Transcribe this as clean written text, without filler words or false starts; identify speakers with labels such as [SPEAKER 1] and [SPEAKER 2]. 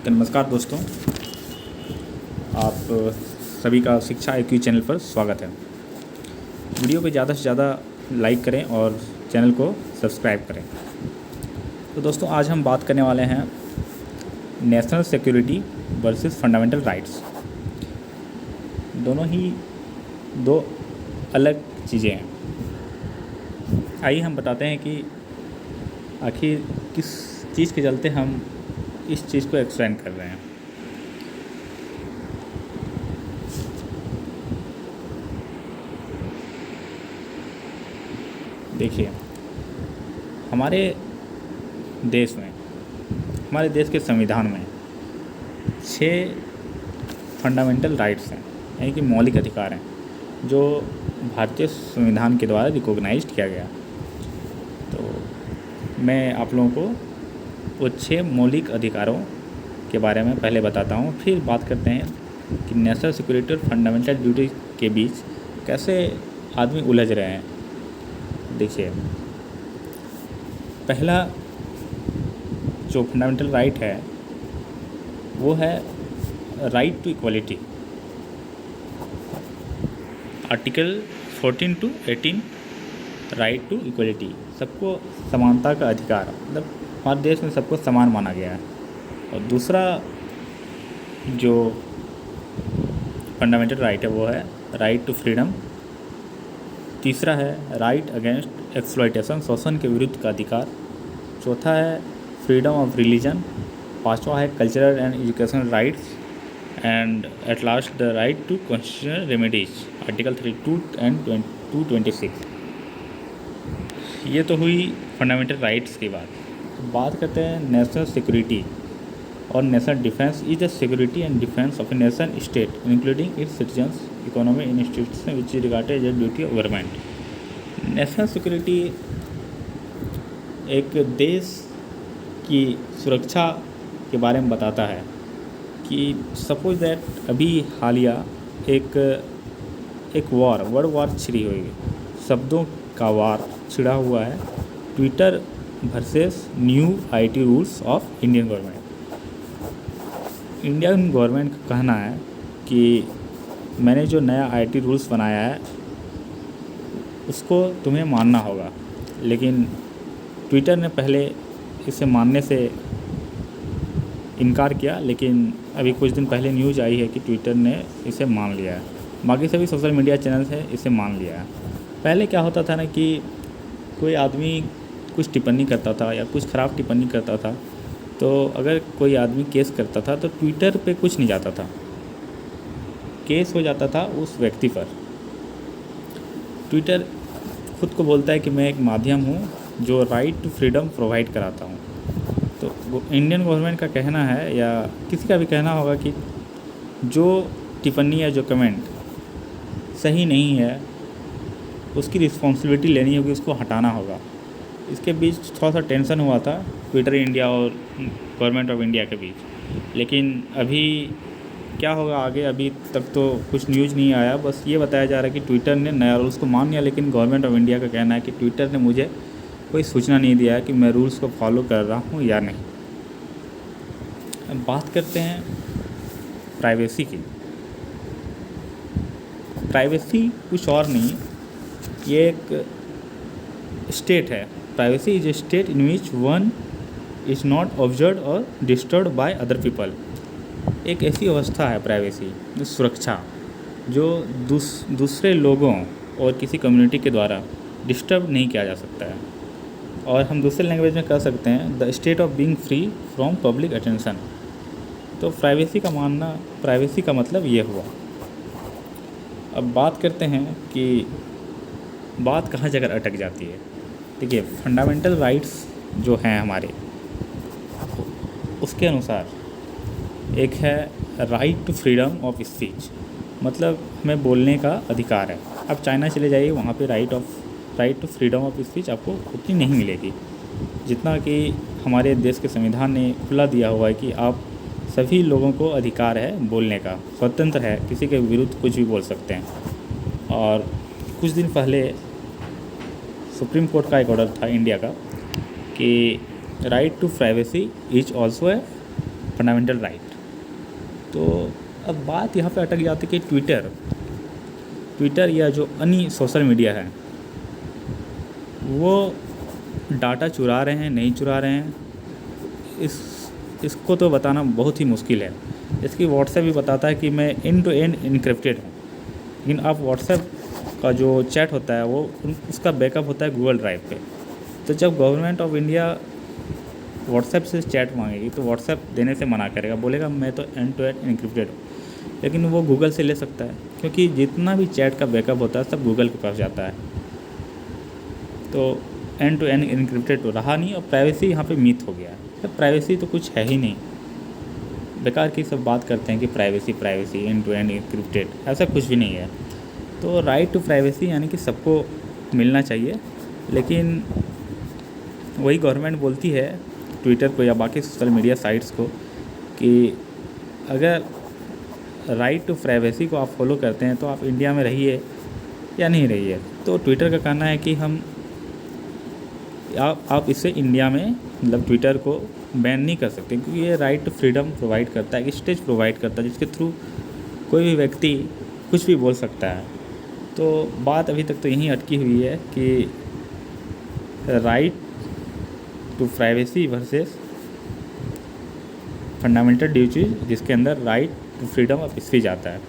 [SPEAKER 1] तो नमस्कार दोस्तों, आप सभी का शिक्षा IQ चैनल पर स्वागत है। वीडियो को ज़्यादा से ज़्यादा लाइक करें और चैनल को सब्सक्राइब करें। तो दोस्तों, आज हम बात करने वाले हैं national security versus fundamental rights. दोनों ही दो अलग चीज़ें हैं। आइए हम बताते हैं कि आखिर किस चीज़ के चलते हम इस चीज़ को एक्सटेंड कर रहे हैं। देखिए, हमारे देश में, हमारे देश के संविधान में 6 फंडामेंटल राइट्स हैं, यानी कि मौलिक अधिकार हैं, जो भारतीय संविधान के द्वारा रिकॉग्नाइज्ड किया गया। तो मैं आप लोगों को वो 6 मौलिक अधिकारों के बारे में पहले बताता हूँ, फिर बात करते हैं कि नेशनल सिक्योरिटी और फंडामेंटल ड्यूटी के बीच कैसे आदमी उलझ रहे हैं। देखिए, पहला जो फंडामेंटल राइट है वो है right to equality. Article 14 to 18 right to equality, सबको समानता का अधिकार, मतलब हमारे देश में सबको समान माना गया है। और दूसरा जो फंडामेंटल राइट है वो है राइट टू फ्रीडम। तीसरा है राइट अगेंस्ट एक्सप्लॉयटेशन, शोषण के विरुद्ध का अधिकार। चौथा है फ्रीडम ऑफ रिलीजन। पांचवा है cultural and educational rights. And at last the right to constitutional remedies, article 32 and 226। ये तो हुई फंडामेंटल राइट्स की बात। तो बात करते हैं नेशनल सिक्योरिटी और national defence. Is the security and defence of a nation state including its citizens, economy and institution which is regarded as duty of government. National security एक देश की सुरक्षा के बारे में बताता है कि सपोज दैट अभी हालिया एक वर्ल्ड वॉर छिड़ी हुई है, शब्दों का वार छिड़ा हुआ है, Twitter versus new IT rules of Indian government. Indian government का कहना है कि मैंने जो नया IT रूल्स बनाया है उसको तुम्हें मानना होगा, लेकिन ट्विटर ने पहले इसे मानने से इनकार किया, लेकिन अभी कुछ दिन पहले न्यूज़ आई है कि ट्विटर ने इसे मान लिया है। बाकी सभी सोशल मीडिया चैनल्स हैं इसे मान लिया है। पहले क्या होता था ना कि कोई आदमी कुछ टिप्पणी करता था या कुछ ख़राब टिप्पणी करता था, तो अगर कोई आदमी केस करता था तो ट्विटर पे कुछ नहीं जाता था, केस हो जाता था उस व्यक्ति पर। ट्विटर खुद को बोलता है कि मैं एक माध्यम हूँ जो राइट टू फ्रीडम प्रोवाइड कराता हूँ। तो इंडियन गवर्नमेंट का कहना है या किसी का भी कहना होगा कि जो टिप्पणी या जो कमेंट सही नहीं है उसकी रिस्पॉन्सिबिलिटी लेनी होगी, उसको हटाना होगा। इसके बीच थोड़ा सा टेंशन हुआ था ट्विटर इंडिया और गवर्नमेंट ऑफ इंडिया के बीच, लेकिन अभी क्या होगा आगे अभी तक तो कुछ न्यूज़ नहीं आया। बस ये बताया जा रहा है कि ट्विटर ने नया रूल्स को मान लिया, लेकिन गवर्नमेंट ऑफ इंडिया का कहना है कि ट्विटर ने मुझे कोई सूचना नहीं दिया है कि मैं रूल्स को फॉलो कर रहा हूँ या नहीं। अब बात करते हैं प्राइवेसी की। प्राइवेसी कुछ और नहीं, ये एक स्टेट है। Privacy is a state in which one is not observe और डिस्टर्ब बाय अदर पीपल। एक ऐसी अवस्था है प्राइवेसी, जो सुरक्षा, जो दूसरे लोगों और किसी कम्युनिटी के द्वारा डिस्टर्ब नहीं किया जा सकता है। और हम दूसरे लैंग्वेज में कह सकते हैं the state of being free from public attention. तो प्राइवेसी का मतलब ये हुआ। अब बात करते हैं कि बात कहाँ जगह अटक जाती है। देखिए, फंडामेंटल राइट्स जो हैं हमारे, उसके अनुसार एक है right to freedom of speech, मतलब हमें बोलने का अधिकार है। अब चाइना चले जाइए, वहाँ पे right to freedom of speech आपको उतनी नहीं मिलेगी जितना कि हमारे देश के संविधान ने खुला दिया हुआ है कि आप सभी लोगों को अधिकार है बोलने का, स्वतंत्र है, किसी के विरुद्ध कुछ भी बोल सकते हैं। और कुछ दिन पहले सुप्रीम कोर्ट का एक ऑर्डर था इंडिया का कि right to privacy is also a fundamental right. तो अब बात यहाँ पे अटक जाती है कि ट्विटर या जो अन्य सोशल मीडिया है वो डाटा चुरा रहे हैं नहीं चुरा रहे हैं, इसको तो बताना बहुत ही मुश्किल है। इसकी व्हाट्सएप भी बताता है कि मैं एंड टू एंड इनक्रिप्टेड हूँ, लेकिन आप व्हाट्सएप का जो चैट होता है वो उसका बैकअप होता है गूगल ड्राइव पे। तो जब गवर्नमेंट ऑफ इंडिया व्हाट्सएप से चैट मांगेगी तो व्हाट्सएप देने से मना करेगा, बोलेगा मैं तो एंड टू एंड इनक्रिप्टेड हूँ। लेकिन वो गूगल से ले सकता है, क्योंकि जितना भी चैट का बैकअप होता है सब गूगल के पास जाता है। तो एंड टू एंड इनक्रिप्टेड तो रहा नहीं, और प्राइवेसी यहाँ पे मीथ हो गया है। प्राइवेसी तो कुछ है ही नहीं, बेकार की सब बात करते हैं कि privacy end to end encrypted, ऐसा कुछ भी नहीं है। तो राइट टू प्राइवेसी यानी कि सबको मिलना चाहिए, लेकिन वही गवर्नमेंट बोलती है ट्विटर को या बाकी सोशल मीडिया साइट्स को कि अगर राइट टू प्राइवेसी को आप फॉलो करते हैं तो आप इंडिया में रहिए या नहीं रहिए। तो ट्विटर का कहना है कि आप इससे इंडिया में मतलब ट्विटर को बैन नहीं कर सकते, क्योंकि ये राइट टू फ्रीडम प्रोवाइड करता है, एक स्टेज प्रोवाइड करता है जिसके थ्रू कोई भी व्यक्ति कुछ भी बोल सकता है। तो बात अभी तक तो यहीं अटकी हुई है कि right to privacy versus fundamental duties, जिसके अंदर right to freedom of speech आता है।